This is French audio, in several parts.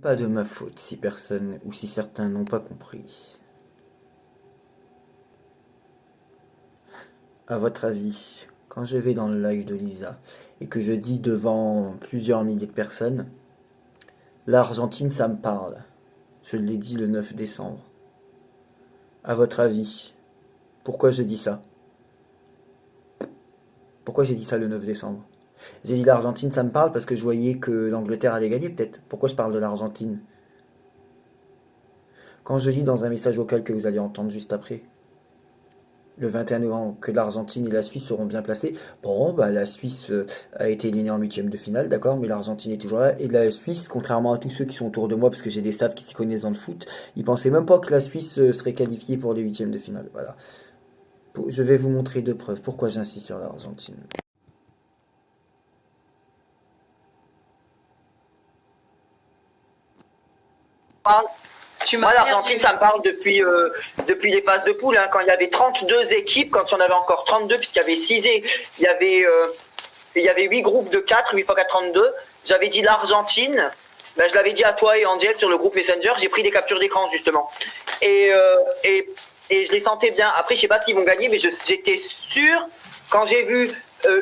Pas de ma faute si personne ou si certains n'ont pas compris. À votre avis, quand je vais dans le live de Lisa et que je dis devant plusieurs milliers de personnes, l'Argentine, ça me parle. Je l'ai dit le 9 décembre. À votre avis, pourquoi je dis ça? Pourquoi j'ai dit ça le 9 décembre? J'ai dit l'Argentine, ça me parle parce que je voyais que l'Angleterre allait gagner peut-être. Pourquoi je parle de l'Argentine? Quand je dis dans un message vocal que vous allez entendre juste après, le 21 novembre, que l'Argentine et la Suisse seront bien placées. Bon, bah la Suisse a été éliminée en huitième de finale, d'accord, mais l'Argentine est toujours là. Et la Suisse, contrairement à tous ceux qui sont autour de moi, parce que j'ai des staffs qui s'y connaissent dans le foot, ils pensaient même pas que la Suisse serait qualifiée pour les huitièmes de finale. Voilà. Je vais vous montrer deux preuves. Pourquoi j'insiste sur l'Argentine. Moi, l'Argentine, ça me parle depuis les phases de poule, hein, quand il y avait 32 équipes, quand il y en avait encore 32, puisqu'il y avait 8 groupes de 4, 8 x 4, 32. J'avais dit l'Argentine, ben, je l'avais dit à toi et en direct sur le groupe Messenger, j'ai pris des captures d'écran justement. Et je les sentais bien. Après, je sais pas s'ils vont gagner, mais j'étais sûr, quand j'ai vu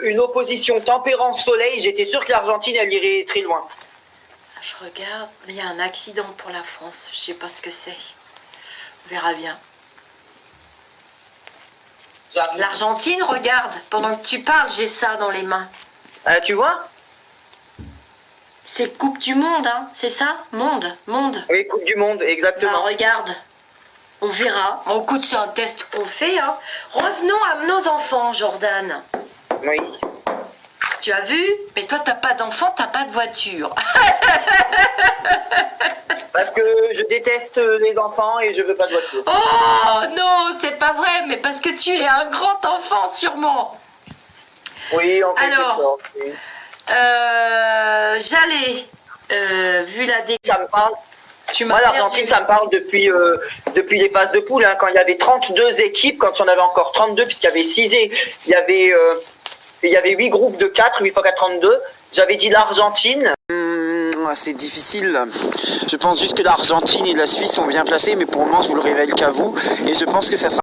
une opposition tempérance-soleil, j'étais sûr que l'Argentine, elle irait très loin. Je regarde, mais il y a un accident pour la France. Je sais pas ce que c'est. On verra bien. L'Argentine, regarde. Pendant que tu parles, j'ai ça dans les mains. Tu vois? C'est Coupe du Monde, hein. C'est ça? Monde. Oui, Coupe du Monde, exactement. Ben, regarde. On verra. Bon, écoute, c'est un test qu'on fait, hein. Revenons à nos enfants, Jordan. Oui. Tu as vu? Mais toi, t'as pas d'enfant, t'as pas de voiture. Parce que je déteste les enfants et je veux pas de voiture. Oh non, c'est pas vrai, mais parce que tu es un grand enfant, sûrement. Oui, en quelque sorte. Oui. J'allais, vu la Ça me parle. Moi, l'Argentine, ça me parle depuis les phases de poule, hein, quand il y avait 32 équipes, quand il y en avait encore 32, puisqu'il y avait il y avait 8 groupes de 4, 8 x 4, 32. J'avais dit l'Argentine. C'est difficile. Je pense juste que l'Argentine et la Suisse sont bien placées, mais pour le moment, je vous le révèle qu'à vous. Et je pense que ça sera